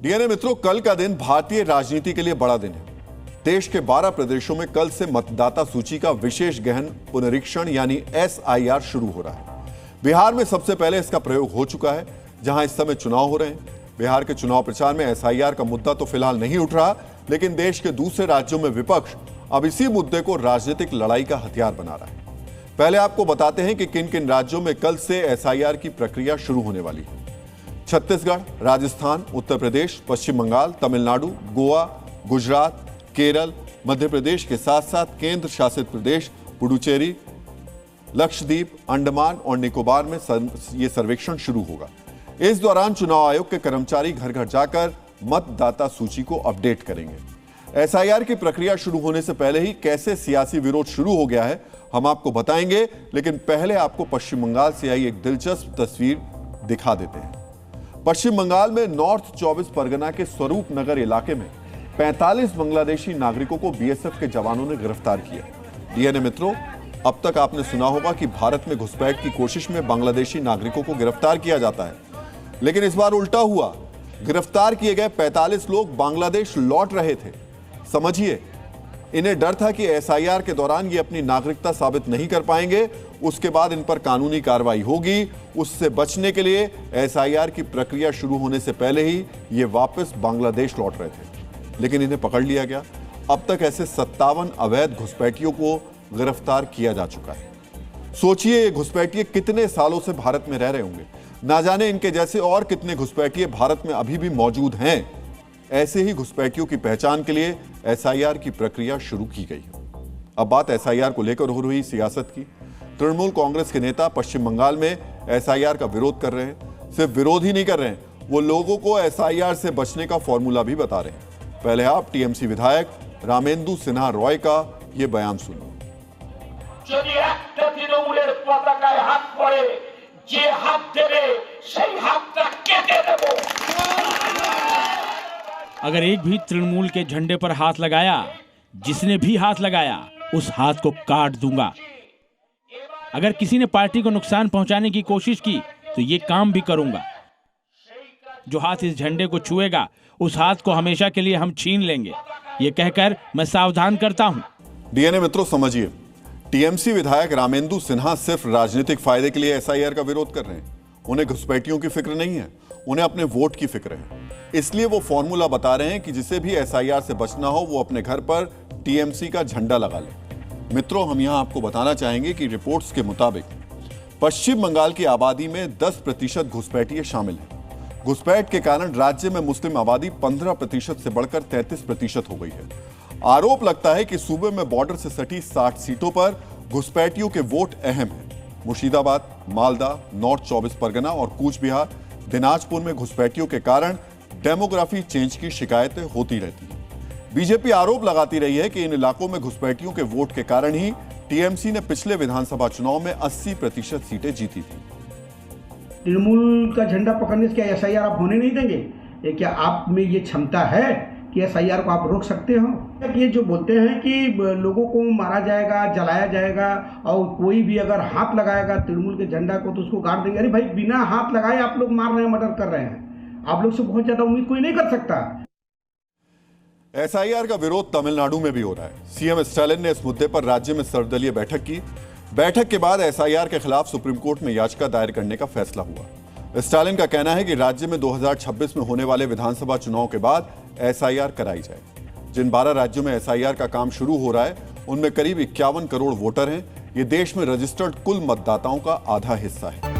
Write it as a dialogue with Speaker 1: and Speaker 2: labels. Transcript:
Speaker 1: DNA मित्रों, कल का दिन भारतीय राजनीति के लिए बड़ा दिन है। देश के 12 प्रदेशों में कल से मतदाता सूची का विशेष गहन पुनरीक्षण यानी एसआईआर शुरू हो रहा है। बिहार में सबसे पहले इसका प्रयोग हो चुका है, जहां इस समय चुनाव हो रहे हैं। बिहार के चुनाव प्रचार में एसआईआर का मुद्दा तो फिलहाल नहीं उठ रहा, लेकिन देश के दूसरे राज्यों में विपक्ष अब इसी मुद्दे को राजनीतिक लड़ाई का हथियार बना रहा है। पहले आपको बताते हैं कि किन किन राज्यों में कल से एसआईआर की प्रक्रिया शुरू होने वाली है। छत्तीसगढ़, राजस्थान, उत्तर प्रदेश, पश्चिम बंगाल, तमिलनाडु, गोवा, गुजरात, केरल, मध्य प्रदेश के साथ साथ केंद्र शासित प्रदेश पुडुचेरी, लक्षद्वीप, अंडमान और निकोबार में यह सर्वेक्षण शुरू होगा। इस दौरान चुनाव आयोग के कर्मचारी घर घर जाकर मतदाता सूची को अपडेट करेंगे। एसआईआर की प्रक्रिया शुरू होने से पहले ही कैसे सियासी विरोध शुरू हो गया है, हम आपको बताएंगे, लेकिन पहले आपको पश्चिम बंगाल से आई एक दिलचस्प तस्वीर दिखा देते हैं। पश्चिम बंगाल में नॉर्थ 24 परगना के स्वरूप नगर इलाके में 45 बांग्लादेशी नागरिकों को बीएसएफ के जवानों ने गिरफ्तार किया। डीएनए मित्रों, अब तक आपने सुना होगा कि भारत में घुसपैठ की कोशिश में बांग्लादेशी नागरिकों को गिरफ्तार किया जाता है, लेकिन इस बार उल्टा हुआ। गिरफ्तार किए गए 45 लोग बांग्लादेश लौट रहे थे। समझिए, इन्हें डर था कि एसआईआर के दौरान ये अपनी नागरिकता साबित नहीं कर पाएंगे, उसके बाद इन पर कानूनी कार्रवाई होगी। उससे बचने के लिए एसआईआर की प्रक्रिया शुरू होने से पहले ही ये वापस बांग्लादेश लौट रहे थे, लेकिन इन्हें पकड़ लिया गया। अब तक ऐसे 57 अवैध घुसपैठियों को गिरफ्तार किया जा चुका है। सोचिए, ये घुसपैठिए कितने सालों से भारत में रह रहे होंगे। ना जाने इनके जैसे और कितने घुसपैठिए भारत में अभी भी मौजूद हैं। ऐसे ही घुसपैठियों की पहचान के लिए एसआईआर की प्रक्रिया शुरू की गई है। अब बात एसआईआर को लेकर हो रही सियासत की। तृणमूल कांग्रेस के नेता पश्चिम बंगाल में एसआईआर का विरोध कर रहे हैं। सिर्फ विरोध ही नहीं कर रहे हैं, वो लोगों को एसआईआर से बचने का फॉर्मूला भी बता रहे हैं। पहले आप टीएमसी विधायक रामेंदु सिन्हा रॉय का ये बयान सुनिए।
Speaker 2: যদি একটা তৃণমূলের পতাকায় হাত পড়ে, যে হাত দেবে সেই হাতটা কেটে দেব।
Speaker 3: अगर एक भी तृणमूल के झंडे पर हाथ लगाया, जिसने भी हाथ लगाया उस हाथ को काट दूंगा। अगर किसी ने पार्टी को नुकसान पहुंचाने की कोशिश की तो ये काम भी करूंगा। जो हाथ इस झंडे को छुएगा उस हाथ को हमेशा के लिए हम छीन लेंगे। ये कहकर मैं सावधान करता हूं।
Speaker 1: डीएनए मित्रों, समझिए, टीएमसी विधायक रामेंदु सिन्हा सिर्फ राजनीतिक फायदे के लिए एसआईआर का विरोध कर रहे हैं। उन्हें घुसपैठियों की फिक्र नहीं है, उन्हें अपने वोट की फिक्र है। इसलिए वो फॉर्मूला बता रहे हैं कि जिसे भी एसआईआर से बचना हो वो अपने घर पर टीएमसी का झंडा लगा ले। मित्रों, हम यहां आपको बताना चाहेंगे कि रिपोर्ट्स के मुताबिक पश्चिम बंगाल की आबादी में 10% घुसपैठिए शामिल हैं। घुसपैठ के कारण राज्य में मुस्लिम आबादी 15% से बढ़कर 33% हो गई है। आरोप लगता है कि सूबे में बॉर्डर से सटी 60 सीटों पर घुसपैठियों के वोट अहम हैं। मुर्शिदाबाद, मालदा, नॉर्थ 24 परगना और कूच बिहार, दिनाजपुर में घुसपैठियों के कारण डेमोग्राफी चेंज की शिकायतें होती रहती हैं। बीजेपी आरोप लगाती रही है कि इन इलाकों में घुसपैठियों के वोट के कारण ही टीएमसी ने पिछले विधानसभा चुनाव में 80% सीटें जीती थी।
Speaker 4: तृणमूल का झंडा पकड़ने से क्या एसआईआर आप होने नहीं देंगे? क्या आप में ये क्षमता है कि एसआईआर को आप रोक सकते हो? ये जो बोलते हैं कि लोगों को मारा जाएगा, जलाया जाएगा और कोई भी अगर हाथ लगाएगा तृणमूल के झंडा को तो उसको गाड़ देंगे। अरे भाई, बिना हाथ लगाए आप लोग मार रहे हैं, मर्डर कर रहे हैं। आप लोग से बहुत ज्यादा उम्मीद कोई नहीं कर सकता।
Speaker 1: एसआईआर का विरोध तमिलनाडु में भी हो रहा है। सीएम स्टालिन ने इस मुद्दे पर राज्य में सर्वदलीय बैठक की। बैठक के बाद एसआईआर के खिलाफ सुप्रीम कोर्ट में याचिका दायर करने का फैसला हुआ। स्टालिन का कहना है कि राज्य में 2026 में होने वाले विधानसभा चुनाव के बाद एसआईआर कराई जाए। जिन 12 राज्यों में एसआईआर का काम शुरू हो रहा है, उनमें करीब 51 करोड़ वोटर हैं। ये देश में रजिस्टर्ड कुल मतदाताओं का आधा हिस्सा है।